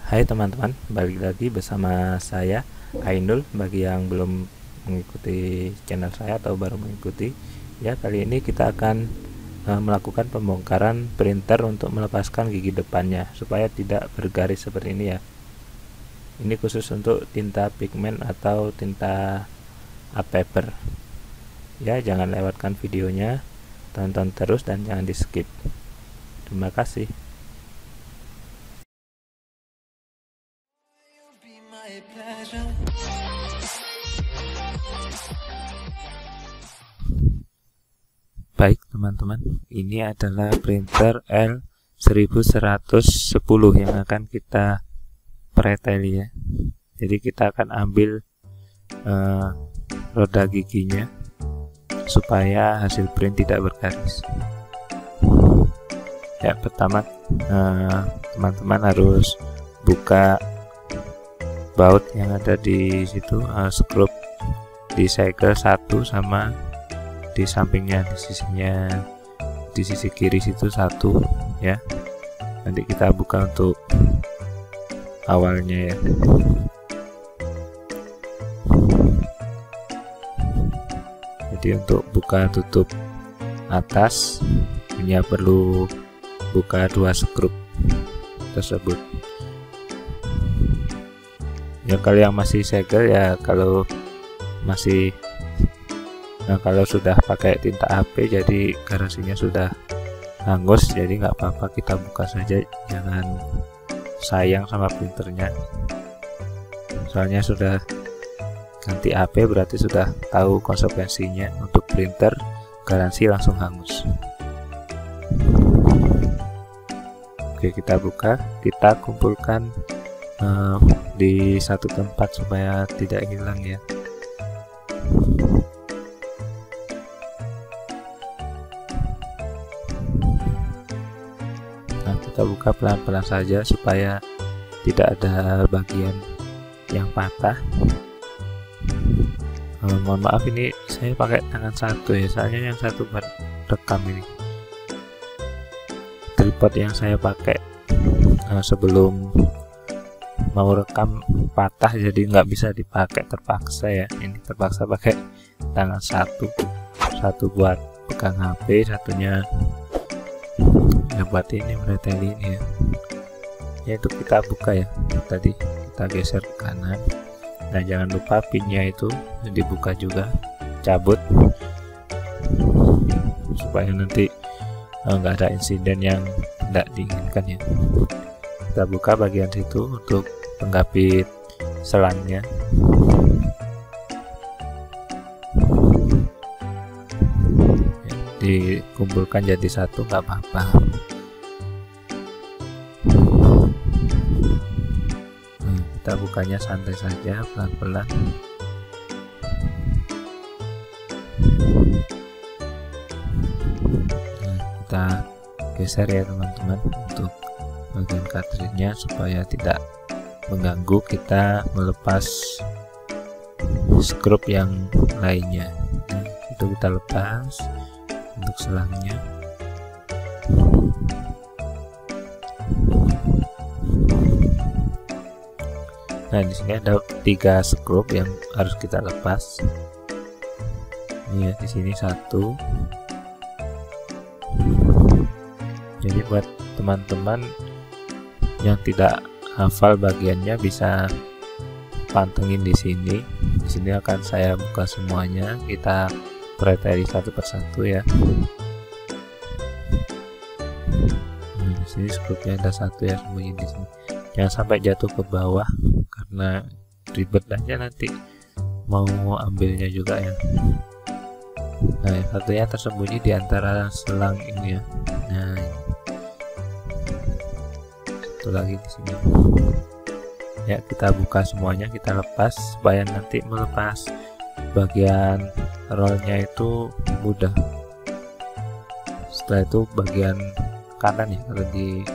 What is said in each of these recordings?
Hai teman-teman, balik lagi bersama saya Ainul. Bagi yang belum mengikuti channel saya atau baru mengikuti, ya kali ini kita akan melakukan pembongkaran printer untuk melepaskan gigi depannya supaya tidak bergaris seperti ini ya. Ini khusus untuk tinta pigmen atau tinta art paper. Ya, jangan lewatkan videonya, tonton terus dan jangan di skip. Terima kasih. Baik teman-teman, ini adalah printer L1110 yang akan kita preteli ya. Jadi kita akan ambil roda giginya supaya hasil print tidak bergaris. Ya, pertama teman-teman harus buka baut yang ada di situ, skrup di segel satu sama di sampingnya, di sisi kiri situ satu ya. Nanti kita buka untuk awalnya ya. Jadi untuk buka tutup atas ini perlu buka dua skrup tersebut ya. Kalau yang masih segel ya, kalau masih kalau sudah pakai tinta HP jadi garasinya sudah hangus, jadi nggak apa-apa, kita buka saja, jangan sayang sama printernya. Soalnya sudah ganti HP berarti sudah tahu konsekuensinya. Untuk printer garansi langsung hangus. Oke, kita buka, kita kumpulkan di satu tempat supaya tidak hilang ya. Nah, kita buka pelan-pelan saja supaya tidak ada bagian yang patah. Mohon maaf, ini saya pakai tangan satu ya, soalnya yang satu buat rekam ini. Tripod yang saya pakai sebelum mau rekam patah, jadi nggak bisa dipakai, terpaksa ya. Ini terpaksa pakai tangan satu buat pegang HP, satunya ya buat ini preteli ini ya. Ya, itu kita buka ya, tadi kita geser ke kanan. Nah, jangan lupa pinnya itu dibuka juga, cabut supaya nanti nggak ada insiden yang tidak diinginkan ya. Kita buka bagian situ untuk penggapit selangnya. Ya, dikumpulkan jadi satu, nggak apa-apa. Kita bukanya santai saja, pelan-pelan. Nah, kita geser ya teman-teman untuk bagian cartridge-nya supaya tidak mengganggu. Kita melepas skrup yang lainnya. Nah, itu kita lepas untuk selangnya. Nah, di sini ada 3 skrup yang harus kita lepas. Ini ya, di sini satu. Jadi buat teman-teman yang tidak hafal bagiannya bisa pantengin di sini. Di sini akan saya buka semuanya. Kita preteli satu persatu ya. Nah, di sini skrupnya ada satu ya, sembunyi di sini. Jangan sampai jatuh ke bawah karena ribet aja nanti mau ambilnya juga ya. Nah, yang satunya tersembunyi di antara selang ini ya. Nah, ini. Satu lagi di sini. Ya, kita buka semuanya, kita lepas supaya nanti melepas bagian rollnya itu mudah. Setelah itu bagian kanan ya, kalau di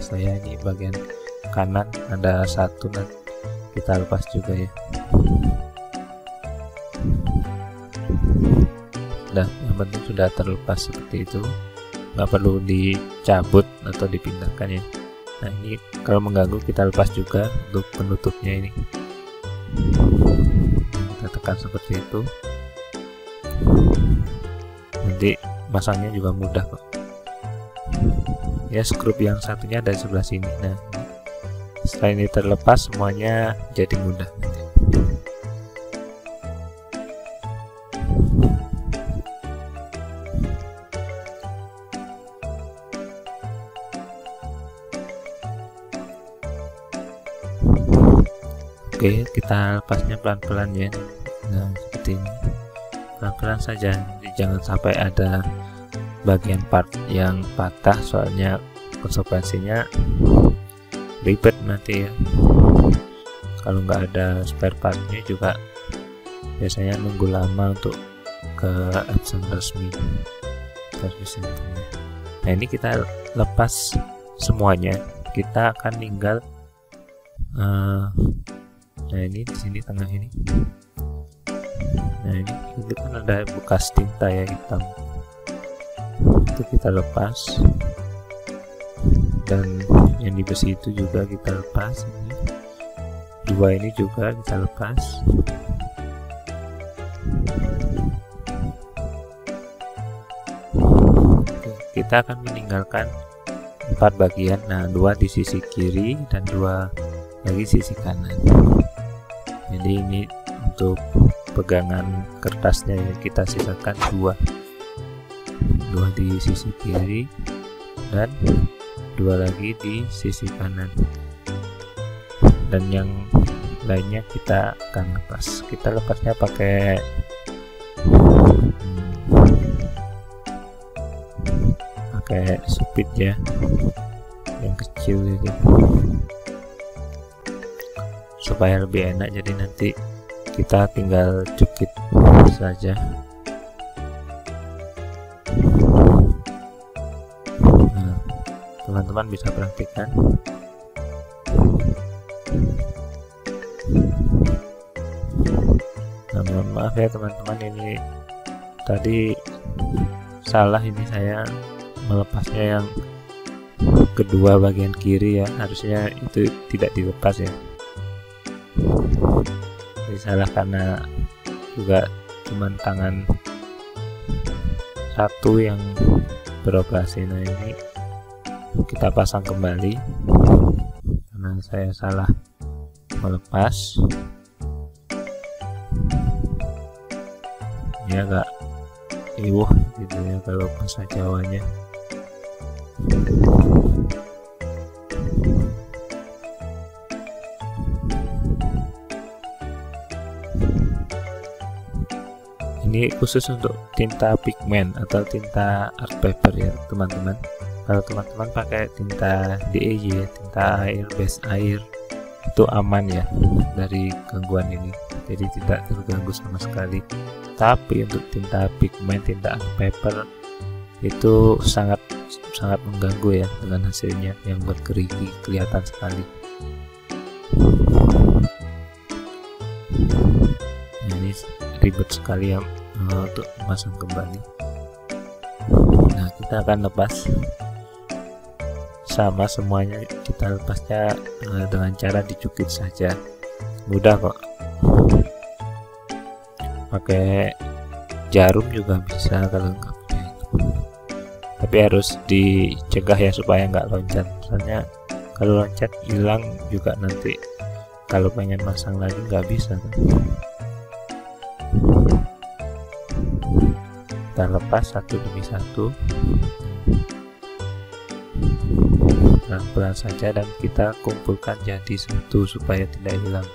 saya ini bagian kanan ada satu, nanti kita lepas juga ya. Nah, yang penting sudah terlepas seperti itu, nggak perlu dicabut atau dipindahkan ya. Nah ini kalau mengganggu kita lepas juga untuk penutupnya ini. Kita tekan seperti itu. Nanti masangnya juga mudah kok. Ya, skrup yang satunya dari sebelah sini. Nah, setelah ini terlepas semuanya jadi mudah. Oke, kita lepasnya pelan-pelan ya. Nah, seperti ini. Pelan-pelan saja, jadi jangan sampai ada bagian part yang patah, soalnya konsekuensinya ribet nanti ya. Kalau nggak ada spare partnya juga biasanya nunggu lama untuk ke Epson resmi service centernya. Nah ini kita lepas semuanya, kita akan tinggal nah ini di sini tengah ini. Nah ini kan ada bekas tinta ya hitam, itu kita lepas, dan yang di besi itu juga kita lepas. Ini dua ini juga kita lepas. Oke, kita akan meninggalkan 4 bagian. Nah, 2 di sisi kiri dan 2 lagi sisi kanan. Jadi ini untuk pegangan kertasnya ya, kita sisakan 2 di sisi kiri dan 2 lagi di sisi kanan, dan yang lainnya kita akan lepas. Kita lepasnya pakai supit ya, yang kecil itu, supaya lebih enak. Jadi nanti kita tinggal cukit saja. Nah, teman-teman bisa perhatikan. Nah, mohon maaf ya teman-teman, ini tadi salah, ini saya melepasnya yang kedua bagian kiri ya, harusnya itu tidak dilepas ya. Jadi salah karena juga cuman tangan satu yang beroperasi. Nah ini kita pasang kembali karena saya salah melepas. Ini agak iwuh gitu ya kalau bahasa Jawanya. Ini khusus untuk tinta pigmen atau tinta art paper ya teman-teman. Kalau teman-teman pakai tinta DIY, tinta air, base air, itu aman ya dari gangguan ini, jadi tidak terganggu sama sekali. Tapi untuk tinta pigmen, tinta art paper itu sangat mengganggu ya dengan hasilnya yang bergerigi, kelihatan sekali. Ini ribet sekali ya untuk memasang kembali. Nah kita akan lepas sama semuanya, kita lepasnya dengan cara dicukit saja, mudah kok. Pakai jarum juga bisa kalau nggak punya itu, tapi harus dicegah ya supaya nggak loncat, soalnya kalau loncat hilang juga nanti kalau pengen masang lagi nggak bisa kan. Kita lepas satu demi satu, pelan-pelan saja, dan kita kumpulkan jadi satu supaya tidak hilang.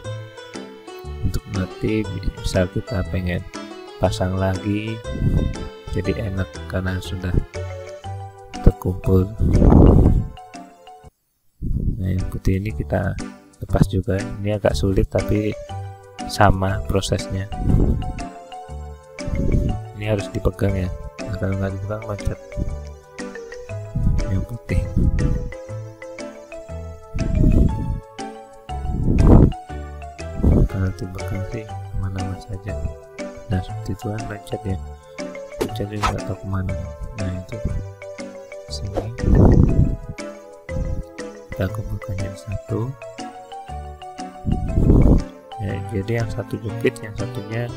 Untuk nanti misal kita pengen pasang lagi jadi enak karena sudah terkumpul. Nah yang putih ini kita lepas juga, ini agak sulit tapi sama prosesnya. Ini harus dipegang ya, nah, kalau nggak dipegang loncat. Yang putih kalau dipegang sih aman-aman saja. Nah seperti itu kan loncat ya, loncat juga nggak tahu kemana. Nah itu sini kita kumpulkan jadi satu ya, jadi yang satu jepit, yang satunya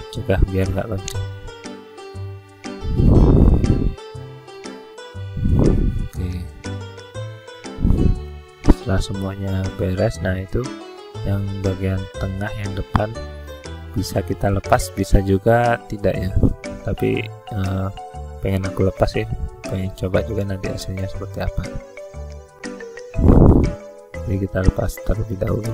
cegah biar nggak loncat. Oke, setelah semuanya beres, nah itu yang bagian tengah yang depan bisa kita lepas, bisa juga tidak ya, tapi pengen aku lepas ya, pengen coba juga nanti hasilnya seperti apa. Jadi kita lepas terlebih dahulu.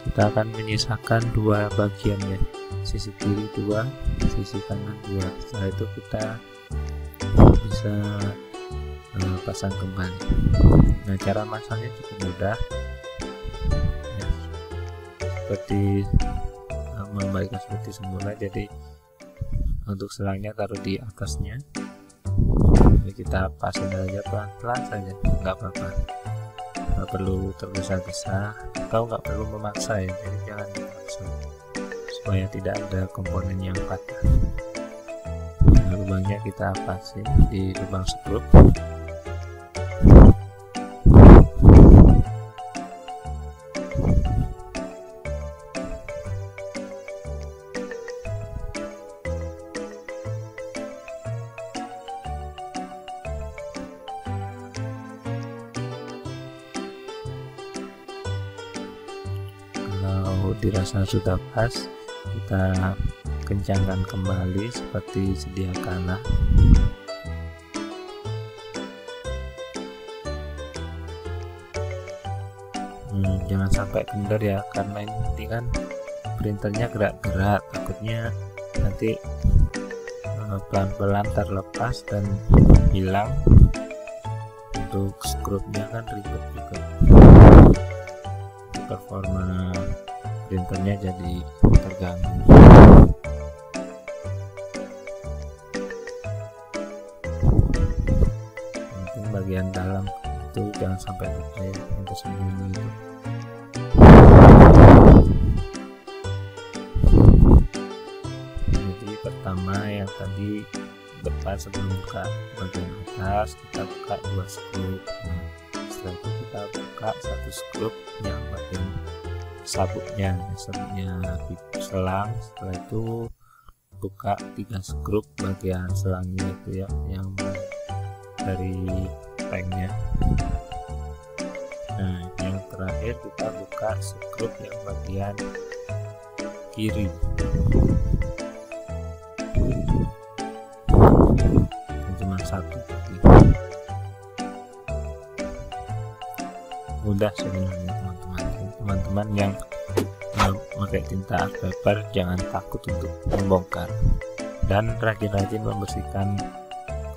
Kita akan menyisakan dua bagiannya, sisi kiri dua, sisi kanan dua. Setelah itu kita bisa pasang kembali. Nah, cara masangnya cukup mudah ya, seperti membalikan seperti semula. Jadi untuk selangnya taruh di atasnya, jadi kita pasin aja pelan-pelan saja, nggak apa-apa, nggak perlu tergesa-gesa atau nggak perlu memaksa ya, jadi jangan dipaksa supaya tidak ada komponen yang patah. Nah, lubangnya kita pasin di lubang skrup. Kalau dirasa sudah pas, kita kencangkan kembali seperti sedia kala. Jangan sampai kendor ya, karena ini kan printernya gerak-gerak, takutnya nanti pelan-pelan terlepas dan hilang. Untuk skrupnya kan ribet juga, performa printernya jadi terganggu. Mungkin bagian dalam itu jangan sampai lupa ya, yang tersembunyi itu. Jadi pertama yang tadi depan sebelum buka bagian atas, kita buka dua skrup. Nah, setelah itu kita buka satu skrup yang bagian sabuknya selang. Setelah itu buka 3 skrup bagian selangnya itu ya, yang dari tanknya. Nah, yang terakhir kita buka skrup yang bagian kiri. Cuma satu lagi. Mudah sebenarnya teman-teman yang memakai tinta art paper, jangan takut untuk membongkar dan rajin-rajin membersihkan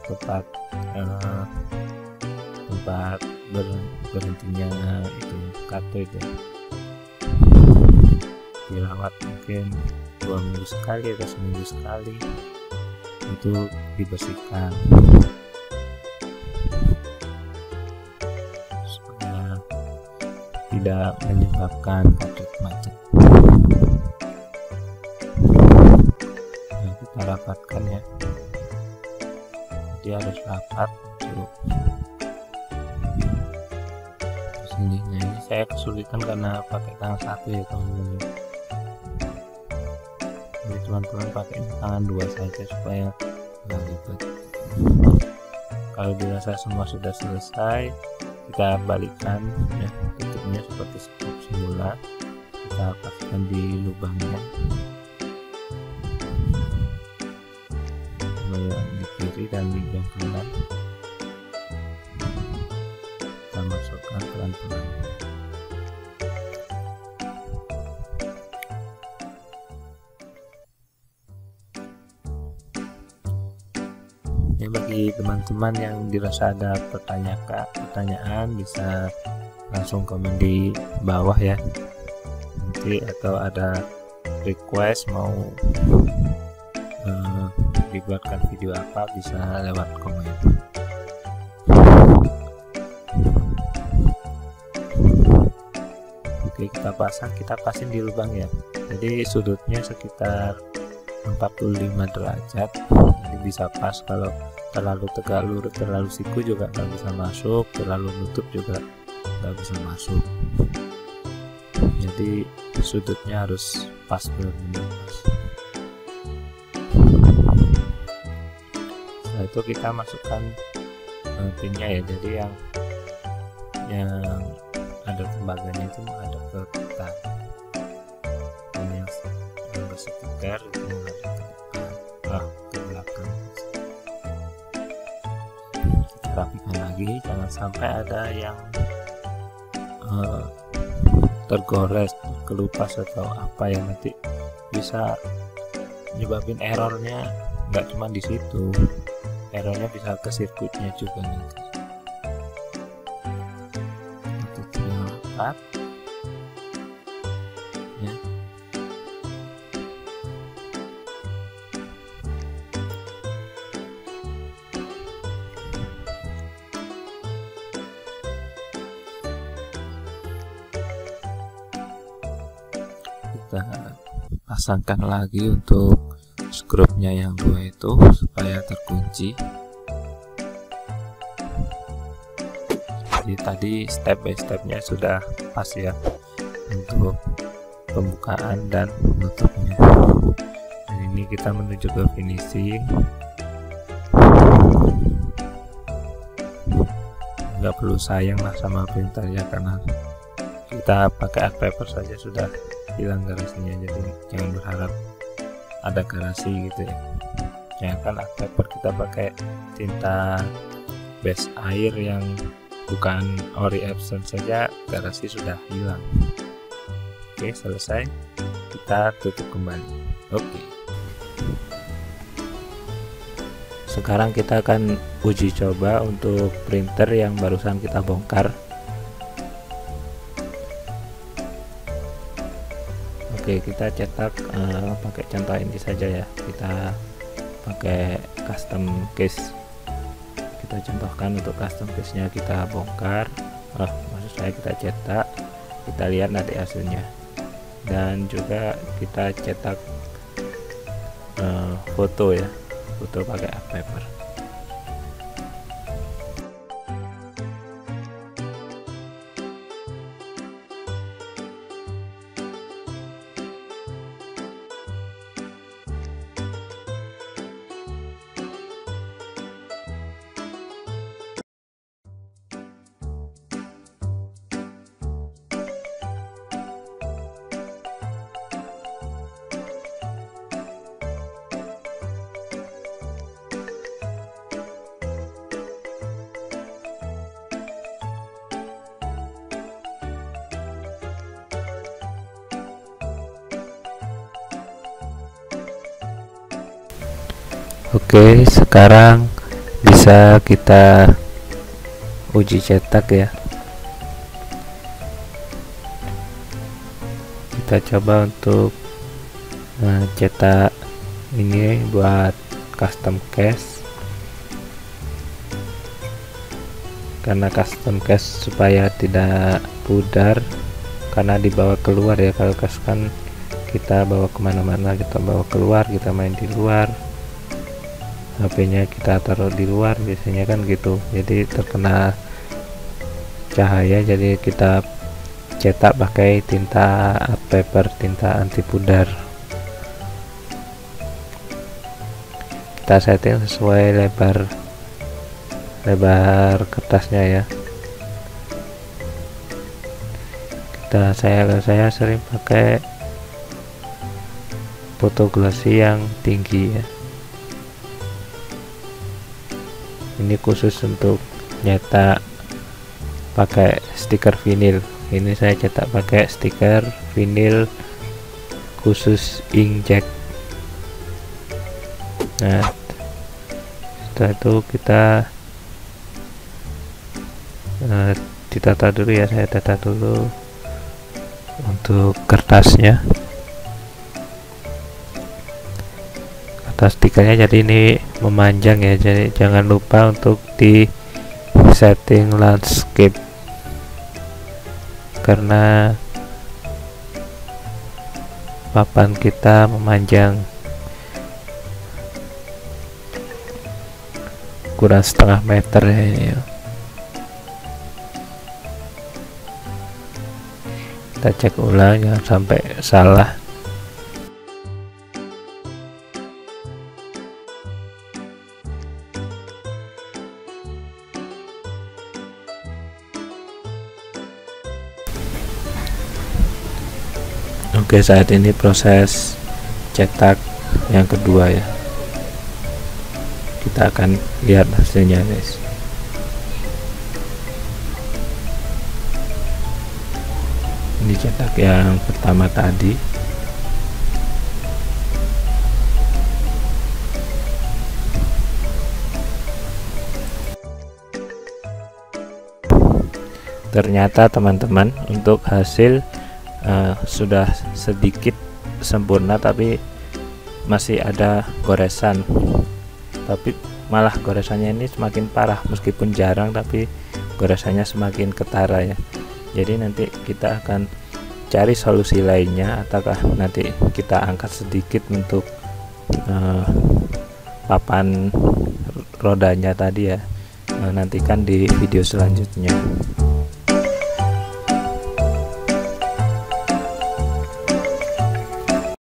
tempat berhentinya itu kartu itu, dirawat mungkin 2 minggu sekali atau seminggu sekali, itu dibersihkan supaya tidak menyebabkan kartrit macet. Nah, kita rapatkan ya, jadi harus rapat untuk sini. Nah, ini saya kesulitan karena pakai tangan satu ya teman-teman. Jadi teman-teman pakai tangan 2 saja supaya nggak ribet. Kalau dirasa semua sudah selesai, kita balikkan ya, tutupnya seperti semula, kita paskan di lubangnya, yang di kiri dan di yang kanan. Kita masukkan pelan-pelan. Ya, bagi teman-teman yang dirasa ada pertanyaan bisa langsung komen di bawah ya nanti, atau ada request mau dibuatkan video apa bisa lewat komen. Oke, kita pasin di lubang ya. Jadi sudutnya sekitar 45 derajat. Jadi bisa pas. Kalau terlalu tegak lurus, terlalu siku juga nggak bisa masuk, terlalu nutup juga nggak bisa masuk. Jadi sudutnya harus pas, benar-benar pas. Setelah itu kita masukkan pinnya ya. Jadi yang ada tembaganya itu menghadap ke kita, dan yang berstiker itu menghadap ke depan, ke belakang. Kita rapikan lagi, jangan sampai ada yang tergores, kelupas atau apa yang nanti bisa nyebabin errornya. Nggak cuma di situ, errornya bisa ke sirkuitnya juga nanti. Tutupnya rapat ya. Kita pasangkan lagi untuk skrupnya yang dua itu supaya terkunci. Jadi tadi step by stepnya sudah pas ya untuk pembukaan dan penutupnya. Dan ini kita menuju ke finishing. Nggak perlu sayang lah sama printernya, karena kita pakai art paper saja sudah hilang garasinya. Jadi jangan berharap ada garasi gitu ya. Jangan kan art paper kita pakai tinta base air yang bukan ori Epson saja garasi sudah hilang. Oke, selesai. Kita tutup kembali. Oke, sekarang kita akan uji coba untuk printer yang barusan kita bongkar. Oke, kita cetak pakai contoh ini saja ya. Kita pakai custom case. Kita contohkan untuk custom case nya kita bongkar, maksud saya kita cetak. Kita lihat nanti hasilnya. Dan juga kita cetak foto ya, foto pakai art paper. Oke, sekarang bisa kita uji cetak ya. Kita coba untuk cetak ini buat custom case. Karena custom case supaya tidak pudar, karena dibawa keluar ya. Kalau case kan kita bawa kemana-mana, kita bawa keluar, kita main di luar, HP-nya kita taruh di luar biasanya kan gitu, jadi terkena cahaya. Jadi kita cetak pakai tinta art paper, tinta anti pudar. Kita setting sesuai lebar kertasnya ya. Saya sering pakai fotoglossy yang tinggi ya. Ini khusus untuk nyetak pakai stiker vinil. Ini saya cetak pakai stiker vinil khusus inkjet. Nah, setelah itu kita ditata dulu ya. Saya tata dulu untuk kertasnya. stikernya, jadi ini memanjang ya, jadi jangan lupa untuk di setting landscape karena papan kita memanjang kurang setengah meter ya ini ya. Kita cek ulang jangan sampai salah. Oke, saat ini proses cetak yang kedua ya, kita akan lihat hasilnya guys. Ini cetak yang pertama tadi. Ternyata teman-teman untuk hasil sudah sedikit sempurna, tapi masih ada goresan, tapi malah goresannya ini semakin parah, meskipun jarang tapi goresannya semakin ketara ya. Jadi nanti kita akan cari solusi lainnya, ataukah nanti kita angkat sedikit untuk papan rodanya tadi ya. Nantikan di video selanjutnya.